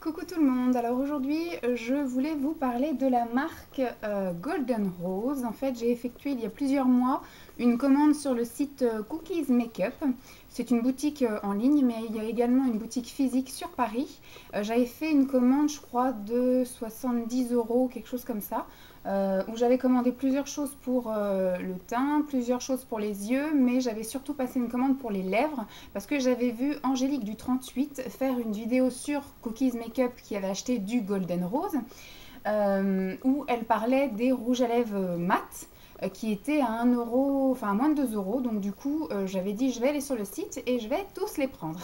Coucou tout le monde, alors aujourd'hui je voulais vous parler de la marque Golden Rose. En fait j'ai effectué il y a plusieurs mois une commande sur le site Cookies Makeup. C'est une boutique en ligne mais il y a également une boutique physique sur Paris. J'avais fait une commande je crois de 70 €, quelque chose comme ça. Où j'avais commandé plusieurs choses pour le teint, plusieurs choses pour les yeux, mais j'avais surtout passé une commande pour les lèvres parce que j'avais vu Angélique du 38 faire une vidéo sur Cookies Makeup qui avait acheté du Golden Rose où elle parlait des rouges à lèvres mat qui étaient à 1 euro, enfin à moins de 2 euros. Donc du coup j'avais dit je vais aller sur le site et je vais tous les prendre.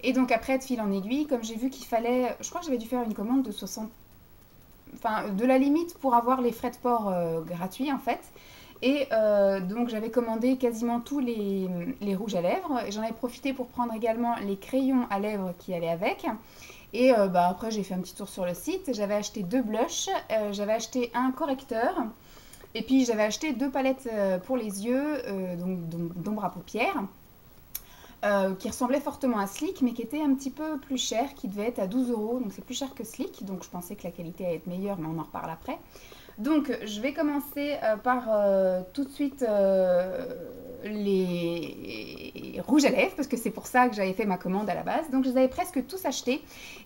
Et donc après de fil en aiguille, comme j'ai vu qu'il fallait, je crois que j'avais dû faire une commande de 60, enfin de la limite pour avoir les frais de port gratuits en fait. Et donc j'avais commandé quasiment tous les rouges à lèvres. J'en avais profité pour prendre également les crayons à lèvres qui allaient avec. Et après j'ai fait un petit tour sur le site. J'avais acheté 2 blushs, j'avais acheté un correcteur. Et puis j'avais acheté 2 palettes pour les yeux, donc d'ombre à paupières. Qui ressemblait fortement à Sleek mais qui était un petit peu plus cher, qui devait être à 12 €, donc c'est plus cher que Sleek, donc je pensais que la qualité allait être meilleure mais on en reparle après. Donc je vais commencer par tout de suite les rouges à lèvres parce que c'est pour ça que j'avais fait ma commande à la base. Donc je les avais presque tous achetés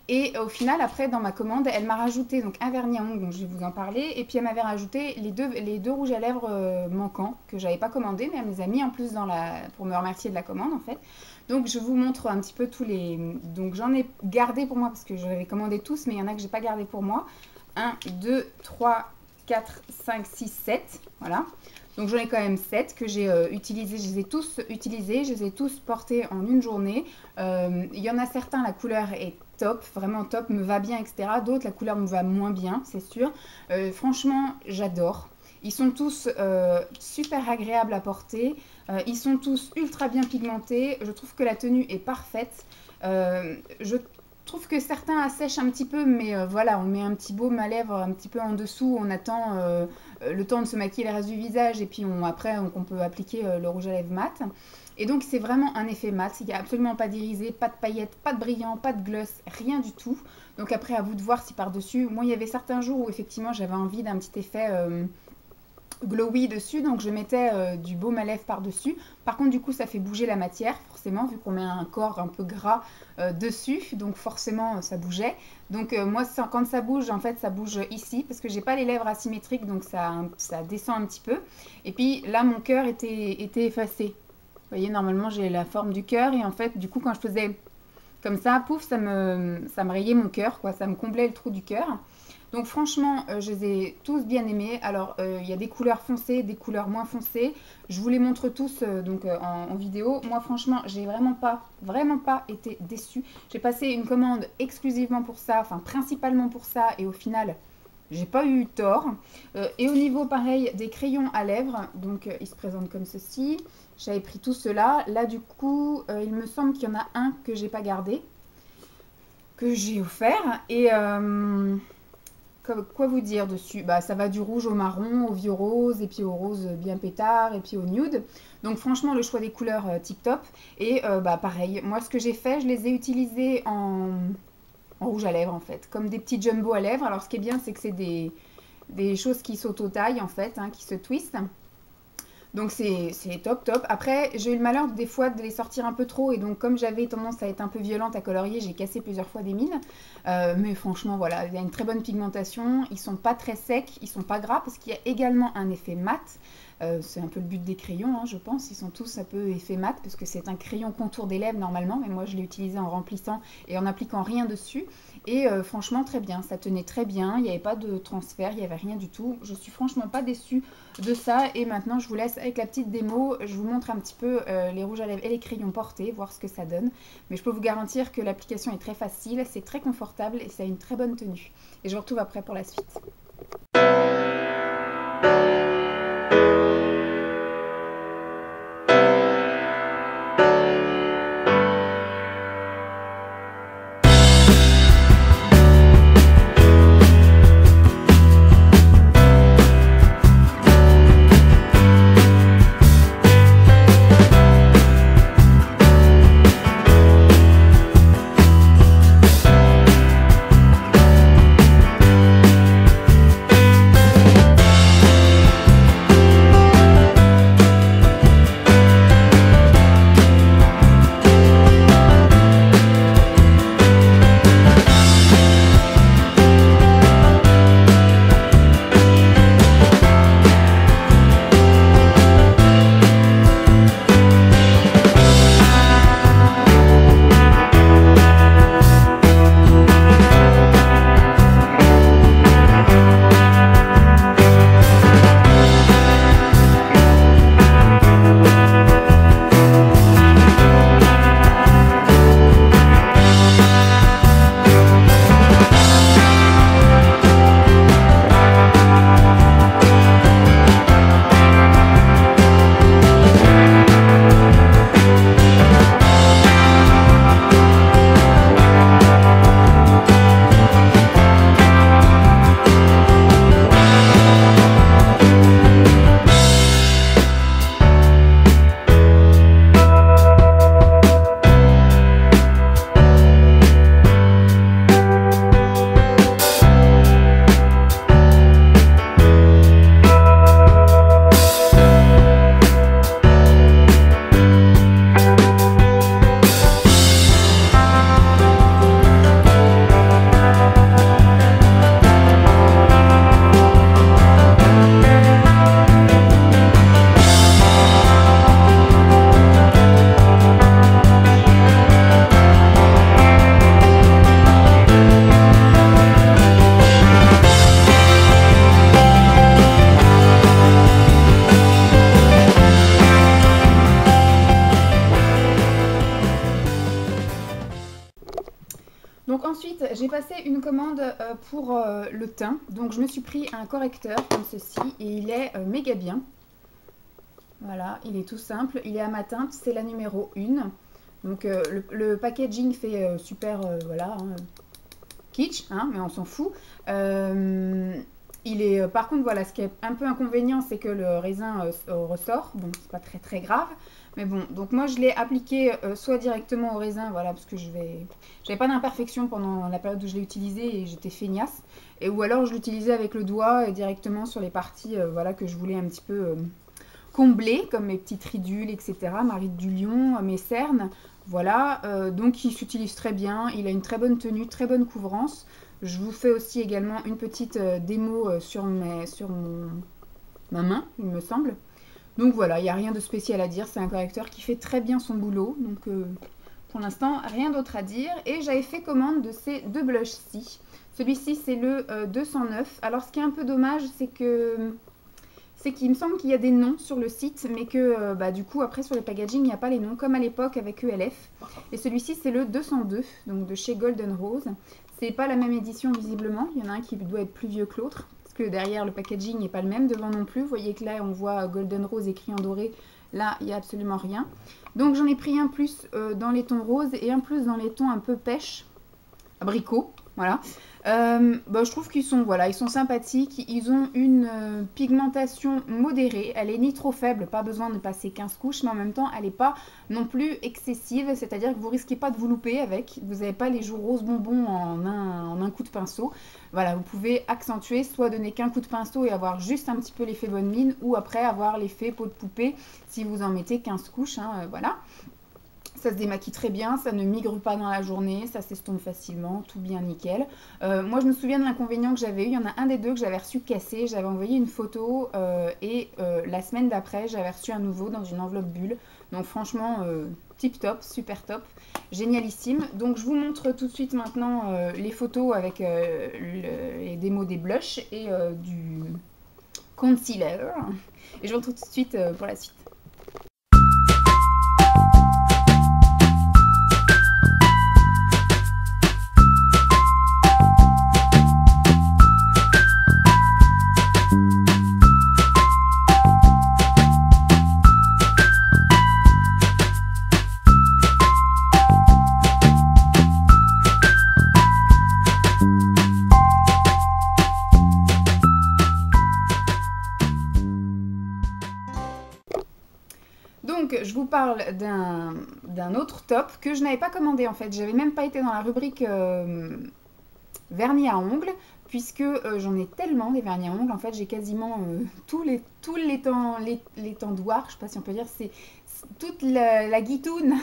et au final après dans ma commande elle m'a rajouté donc un vernis à ongles, donc je vais vous en parler, et puis elle m'avait rajouté les deux rouges à lèvres manquants que j'avais pas commandé mais elle me les a mis en plus pour me remercier de la commande en fait. Donc je vous montre un petit peu tous les... Donc j'en ai gardé pour moi parce que j'avais commandé tous mais il y en a que j'ai pas gardé pour moi. 1, 2, 3, 4, 5, 6, 7, voilà. Donc j'en ai quand même 7 que j'ai utilisés, je les ai tous utilisés, je les ai tous portés en une journée. Il y en a certains, la couleur est top, vraiment top, me va bien, etc. D'autres, la couleur me va moins bien, c'est sûr. Franchement, j'adore. Ils sont tous super agréables à porter, ils sont tous ultra bien pigmentés, je trouve que la tenue est parfaite. Je trouve que certains assèchent un petit peu, mais voilà, on met un petit baume à lèvres un petit peu en dessous, on attend le temps de se maquiller le reste du visage et puis après on peut appliquer le rouge à lèvres mat. Et donc c'est vraiment un effet mat, il n'y a absolument pas d'irisé, pas de paillettes, pas de brillant, pas de gloss, rien du tout. Donc après à vous de voir si par-dessus, moi il y avait certains jours où effectivement j'avais envie d'un petit effet... glowy dessus, donc je mettais du baume à lèvres par dessus. Par contre du coup ça fait bouger la matière forcément vu qu'on met un corps un peu gras dessus, donc forcément ça bougeait. Donc moi quand ça bouge, en fait ça bouge ici parce que j'ai pas les lèvres asymétriques, donc ça descend un petit peu. Et puis là mon cœur était effacé, vous voyez, normalement j'ai la forme du cœur et en fait du coup quand je faisais comme ça, pouf, ça me rayait mon cœur, quoi, ça me comblait le trou du cœur. Donc franchement, je les ai tous bien aimés. Alors, il y a des couleurs foncées, des couleurs moins foncées. Je vous les montre tous en vidéo. Moi, franchement, j'ai vraiment pas été déçue. J'ai passé une commande exclusivement pour ça, enfin principalement pour ça, et au final, j'ai pas eu tort. Et au niveau, pareil, des crayons à lèvres, donc ils se présentent comme ceci. J'avais pris tout cela. Là, du coup, il me semble qu'il y en a un que j'ai pas gardé, que j'ai offert. Et... quoi vous dire dessus? Bah, ça va du rouge au marron, au vieux rose, et puis au rose bien pétard, et puis au nude. Donc franchement, le choix des couleurs tip top. Et bah, pareil, moi ce que j'ai fait, je les ai utilisés en rouge à lèvres en fait, comme des petits jumbo à lèvres. Alors ce qui est bien, c'est que c'est des choses qui s'auto-taillent en fait, hein, qui se twistent. Donc c'est top top. Après j'ai eu le malheur des fois de les sortir un peu trop et donc comme j'avais tendance à être un peu violente à colorier, j'ai cassé plusieurs fois des mines. Mais franchement voilà, il y a une très bonne pigmentation, ils sont pas très secs, ils sont pas gras parce qu'il y a également un effet mat. C'est un peu le but des crayons, hein, je pense, ils sont tous un peu effet mat parce que c'est un crayon contour des lèvres normalement, mais moi je l'ai utilisé en remplissant et en appliquant rien dessus. Et franchement très bien, ça tenait très bien, il n'y avait pas de transfert, il n'y avait rien du tout. Je suis franchement pas déçue de ça. Et maintenant je vous laisse avec la petite démo, je vous montre un petit peu les rouges à lèvres et les crayons portés, voir ce que ça donne. Mais je peux vous garantir que l'application est très facile, c'est très confortable et ça a une très bonne tenue. Et je vous retrouve après pour la suite. Donc ensuite, j'ai passé une commande pour le teint. Donc je me suis pris un correcteur comme ceci et il est méga bien. Voilà, il est tout simple, il est à ma teinte, c'est la numéro 1. Donc le packaging fait super, voilà, hein, kitsch, hein, mais on s'en fout. Il est, par contre, voilà, ce qui est un peu inconvénient, c'est que le raisin ressort. Bon, c'est pas très très grave. Mais bon, donc moi je l'ai appliqué soit directement au raisin, voilà, parce que j'avais pas d'imperfection pendant la période où je l'ai utilisé et j'étais feignasse. Et ou alors je l'utilisais avec le doigt directement sur les parties, voilà, que je voulais un petit peu combler, comme mes petites ridules, etc. Ma ride du lion, mes cernes, voilà. Donc il s'utilise très bien, il a une très bonne tenue, très bonne couvrance. Je vous fais aussi également une petite démo sur ma main, il me semble. Donc voilà, il n'y a rien de spécial à dire, c'est un correcteur qui fait très bien son boulot. Donc pour l'instant, rien d'autre à dire. Et j'avais fait commande de ces deux blushs-ci. Celui-ci, c'est le 209. Alors ce qui est un peu dommage, c'est qu'il me semble qu'il y a des noms sur le site, mais que du coup, après sur le packaging, il n'y a pas les noms, comme à l'époque avec ELF. Et celui-ci, c'est le 202, donc de chez Golden Rose. C'est pas la même édition visiblement, il y en a un qui doit être plus vieux que l'autre, parce que derrière le packaging n'est pas le même, devant non plus. Vous voyez que là on voit Golden Rose écrit en doré, là il n'y a absolument rien. Donc j'en ai pris un plus dans les tons roses et un plus dans les tons un peu pêche, abricot, voilà. Je trouve qu'ils sont, voilà, ils sont sympathiques, ils ont une pigmentation modérée, elle est ni trop faible, pas besoin de passer 15 couches, mais en même temps elle n'est pas non plus excessive, c'est-à-dire que vous risquez pas de vous louper avec, vous n'avez pas les joues rose bonbon en un coup de pinceau. Voilà, vous pouvez accentuer, soit donner qu'un coup de pinceau et avoir juste un petit peu l'effet bonne mine, ou après avoir l'effet peau de poupée si vous en mettez 15 couches, hein, voilà. Ça se démaquille très bien, ça ne migre pas dans la journée, ça s'estompe facilement, tout bien nickel. Moi je me souviens de l'inconvénient que j'avais eu, il y en a un des deux que j'avais reçu cassé, j'avais envoyé une photo et la semaine d'après j'avais reçu un nouveau dans une enveloppe bulle. Donc franchement tip top, super top, génialissime. Donc je vous montre tout de suite maintenant les photos avec les démos des blushs et du concealer. Et je vous retrouve tout de suite pour la suite. Donc, je vous parle d'un autre top que je n'avais pas commandé en fait. J'avais même pas été dans la rubrique vernis à ongles, puisque j'en ai tellement des vernis à ongles. En fait, j'ai quasiment tous les tendoirs, je sais pas si on peut dire, c'est toute la guitoune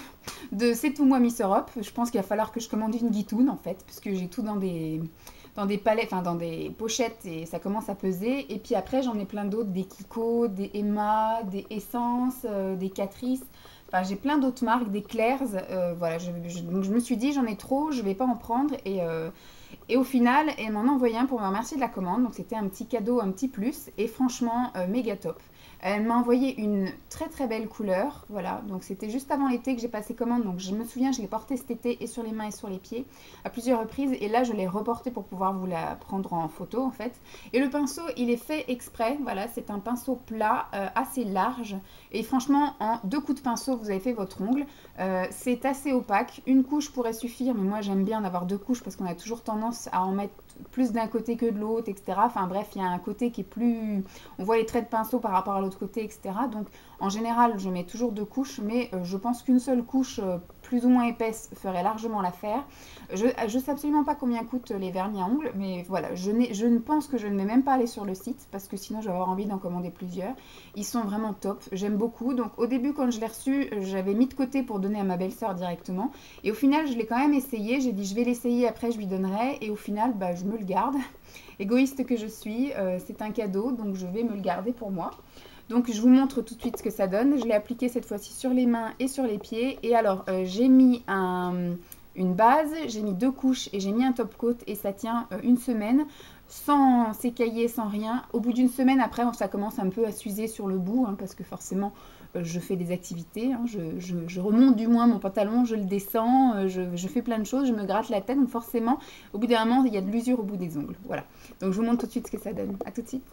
de C'est tout moi Miss Europe. Je pense qu'il va falloir que je commande une guitoune en fait, parce que j'ai tout dans des palettes, enfin dans des pochettes et ça commence à peser. Et puis après j'en ai plein d'autres, des Kiko, des Emma, des Essence, des Catrice. Enfin j'ai plein d'autres marques, des Claire's. Voilà, donc je me suis dit j'en ai trop, je vais pas en prendre. Et au final, elle m'en a envoyé un pour me remercier de la commande. Donc c'était un petit cadeau, un petit plus. Et franchement, méga top. Elle m'a envoyé une très très belle couleur, voilà, donc c'était juste avant l'été que j'ai passé commande, donc je me souviens, je l'ai portée cet été et sur les mains et sur les pieds à plusieurs reprises, et là je l'ai reportée pour pouvoir vous la prendre en photo en fait. Et le pinceau, il est fait exprès, voilà, c'est un pinceau plat, assez large, et franchement, en 2 coups de pinceau, vous avez fait votre ongle. C'est assez opaque, une couche pourrait suffire, mais moi j'aime bien en avoir 2 couches parce qu'on a toujours tendance à en mettre plus d'un côté que de l'autre, etc. Enfin bref, il y a un côté qui est plus... On voit les traits de pinceau par rapport à l'autre côté, etc. Donc en général, je mets toujours 2 couches, mais je pense qu'une seule couche plus ou moins épaisse ferait largement l'affaire. Je ne sais absolument pas combien coûtent les vernis à ongles, mais voilà, je ne pense que je ne vais même pas aller sur le site, parce que sinon je vais avoir envie d'en commander plusieurs. Ils sont vraiment top, j'aime beaucoup. Donc au début, quand je l'ai reçu, j'avais mis de côté pour donner à ma belle-sœur directement. Et au final, je l'ai quand même essayé. J'ai dit, je vais l'essayer, après je lui donnerai. Et au final, je me le garde. Égoïste que je suis, c'est un cadeau, donc je vais me le garder pour moi. Donc je vous montre tout de suite ce que ça donne. Je l'ai appliqué cette fois-ci sur les mains et sur les pieds. Et alors j'ai mis un une base, j'ai mis 2 couches et j'ai mis un top coat et ça tient une semaine sans s'écailler, sans rien. Au bout d'une semaine, après, ça commence un peu à s'user sur le bout hein, parce que forcément, je fais des activités. Hein, je remonte du moins mon pantalon, je le descends, je fais plein de choses, je me gratte la tête. Donc forcément, au bout d'un moment, il y a de l'usure au bout des ongles. Voilà. Donc je vous montre tout de suite ce que ça donne. À tout de suite.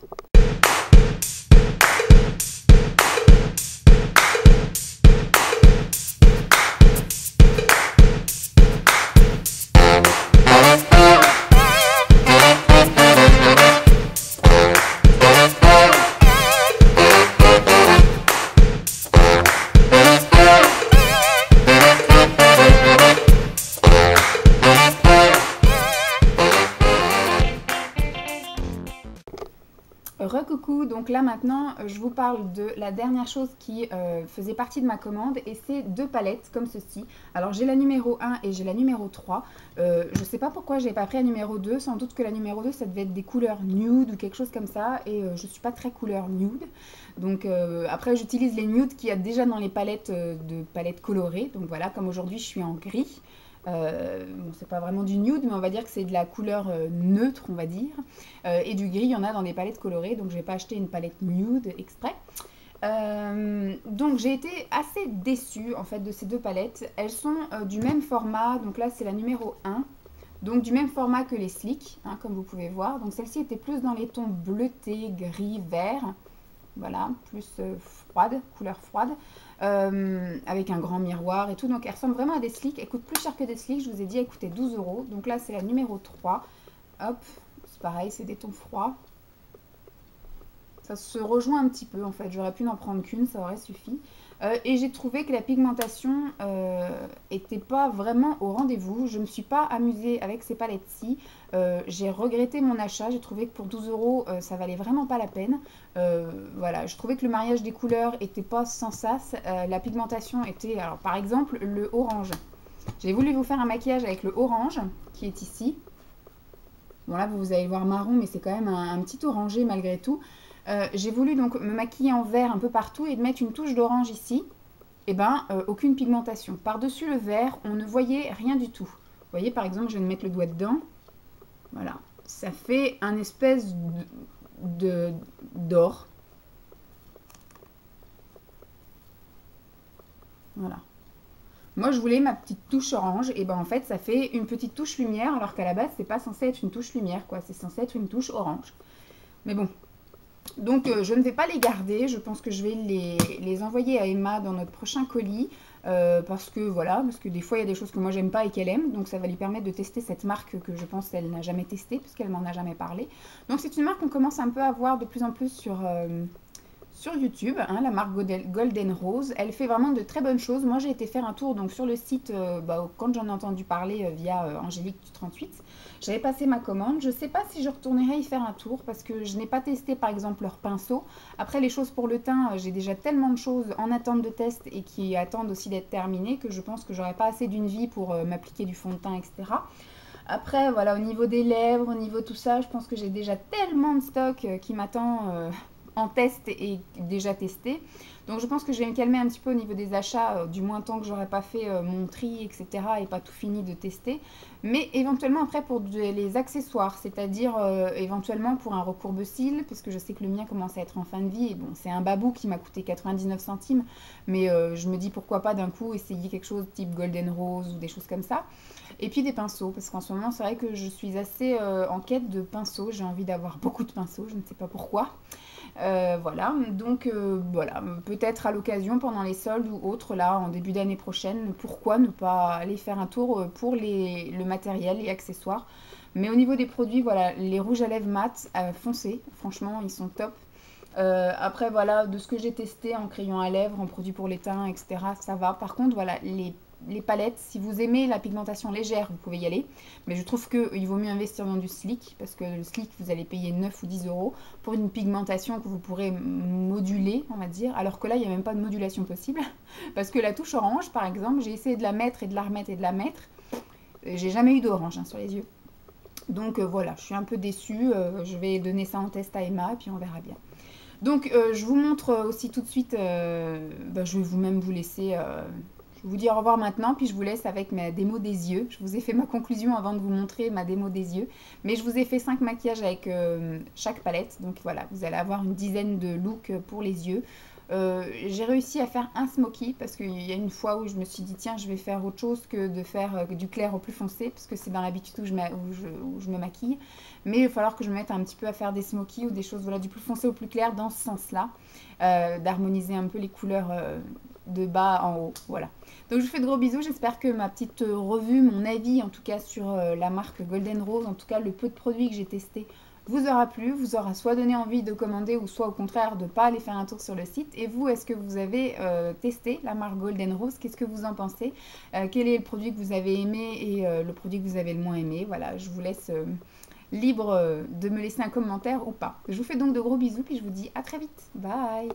Recoucou, donc là maintenant je vous parle de la dernière chose qui faisait partie de ma commande et c'est 2 palettes comme ceci. Alors j'ai la numéro 1 et j'ai la numéro 3. Je sais pas pourquoi j'ai pas pris la numéro 2, sans doute que la numéro 2 ça devait être des couleurs nude ou quelque chose comme ça et je suis pas très couleur nude. Donc après j'utilise les nudes qu'il y a déjà dans les palettes de palettes colorées. Donc voilà, comme aujourd'hui je suis en gris. Bon, c'est pas vraiment du nude mais on va dire que c'est de la couleur neutre on va dire et du gris il y en a dans des palettes colorées donc je vais pas acheter une palette nude exprès. Donc j'ai été assez déçue en fait de ces 2 palettes. Elles sont du même format, donc là c'est la numéro 1, donc du même format que les Slick hein, comme vous pouvez voir. Donc celle-ci était plus dans les tons bleutés, gris, vert, voilà, plus froide, couleur froide. Avec un grand miroir et tout, donc elle ressemble vraiment à des Slick. Elle coûte plus cher que des Slick, je vous ai dit elle coûtait 12 €. Donc là c'est la numéro 3, hop, c'est pareil, c'est des tons froids, ça se rejoint un petit peu en fait, j'aurais pu n'en prendre qu'une, ça aurait suffi. Et j'ai trouvé que la pigmentation était pas vraiment au rendez-vous. Je ne me suis pas amusée avec ces palettes-ci. J'ai regretté mon achat. J'ai trouvé que pour 12 € ça valait vraiment pas la peine. Voilà, je trouvais que le mariage des couleurs était pas sans sas. La pigmentation était, alors par exemple le orange. J'ai voulu vous faire un maquillage avec le orange qui est ici. Bon là vous allez le voir marron, mais c'est quand même un petit orangé malgré tout. J'ai voulu donc me maquiller en vert un peu partout et de mettre une touche d'orange ici. Et ben aucune pigmentation. Par-dessus le vert, on ne voyait rien du tout. Vous voyez, par exemple, je vais mettre le doigt dedans. Voilà, ça fait un espèce d'or. Voilà. Moi, je voulais ma petite touche orange. Et ben en fait, ça fait une petite touche lumière, alors qu'à la base, c'est pas censé être une touche lumière, quoi. C'est censé être une touche orange. Mais bon. Donc je ne vais pas les garder, je pense que je vais les envoyer à Emma dans notre prochain colis parce que voilà, parce que des fois il y a des choses que moi j'aime pas et qu'elle aime, donc ça va lui permettre de tester cette marque que je pense qu'elle n'a jamais testée puisqu'elle m'en a jamais parlé. Donc c'est une marque qu'on commence un peu à voir de plus en plus sur YouTube, hein, la marque Golden Rose. Elle fait vraiment de très bonnes choses. Moi j'ai été faire un tour donc sur le site quand j'en ai entendu parler via Angélique du 38. J'avais passé ma commande. Je ne sais pas si je retournerai y faire un tour parce que je n'ai pas testé par exemple leur pinceau. Après les choses pour le teint, j'ai déjà tellement de choses en attente de test et qui attendent aussi d'être terminées que je pense que j'aurai pas assez d'une vie pour m'appliquer du fond de teint, etc. Après voilà, au niveau des lèvres, au niveau de tout ça, je pense que j'ai déjà tellement de stock qui m'attend en test et déjà testé. Donc je pense que je vais me calmer un petit peu au niveau des achats, du moins tant que j'aurai pas fait mon tri, etc. et pas tout fini de tester. Mais éventuellement après pour les accessoires, c'est-à-dire éventuellement pour un recourbe-cils, parce que je sais que le mien commence à être en fin de vie. Et bon, c'est un babou qui m'a coûté 99 centimes, mais je me dis pourquoi pas d'un coup essayer quelque chose type Golden Rose ou des choses comme ça. Et puis des pinceaux, parce qu'en ce moment c'est vrai que je suis assez en quête de pinceaux. J'ai envie d'avoir beaucoup de pinceaux, je ne sais pas pourquoi. Voilà, donc voilà, peut-être à l'occasion pendant les soldes ou autres, là en début d'année prochaine, pourquoi ne pas aller faire un tour pour le matériel, les accessoires. Mais au niveau des produits, voilà, les rouges à lèvres mat foncés, franchement ils sont top. Après voilà, de ce que j'ai testé en crayon à lèvres, en produits pour les teints, etc., ça va. Par contre voilà, les palettes, si vous aimez la pigmentation légère, vous pouvez y aller. Mais je trouve qu'il vaut mieux investir dans du Slick, parce que le Slick, vous allez payer 9 ou 10 € pour une pigmentation que vous pourrez moduler, on va dire. Alors que là, il n'y a même pas de modulation possible. Parce que la touche orange, par exemple, j'ai essayé de la mettre et de la remettre et de la mettre. J'ai jamais eu d'orange sur les yeux. Donc voilà, je suis un peu déçue. Je vais donner ça en test à Emma, et puis on verra bien. Donc je vous montre aussi tout de suite, je vais vous-même vous laisser... Je vous dis au revoir maintenant, puis je vous laisse avec ma démo des yeux. Je vous ai fait ma conclusion avant de vous montrer ma démo des yeux. Mais je vous ai fait 5 maquillages avec chaque palette. Donc voilà, vous allez avoir une dizaine de looks pour les yeux. J'ai réussi à faire un smoky parce qu'il y a une fois où je me suis dit tiens je vais faire autre chose que de faire du clair au plus foncé parce que c'est dans l'habitude où je me maquille, mais il va falloir que je me mette un petit peu à faire des smoky ou des choses voilà, du plus foncé au plus clair dans ce sens là, d'harmoniser un peu les couleurs de bas en haut, voilà. Donc je vous fais de gros bisous, j'espère que ma petite revue, mon avis en tout cas sur la marque Golden Rose, en tout cas le peu de produits que j'ai testé vous aura plu, vous aura soit donné envie de commander ou soit au contraire de ne pas aller faire un tour sur le site. Et vous, est-ce que vous avez testé la marque Golden Rose? Qu'est-ce que vous en pensez? Quel est le produit que vous avez aimé et le produit que vous avez le moins aimé? Voilà, je vous laisse libre de me laisser un commentaire ou pas. Je vous fais donc de gros bisous puis je vous dis à très vite. Bye!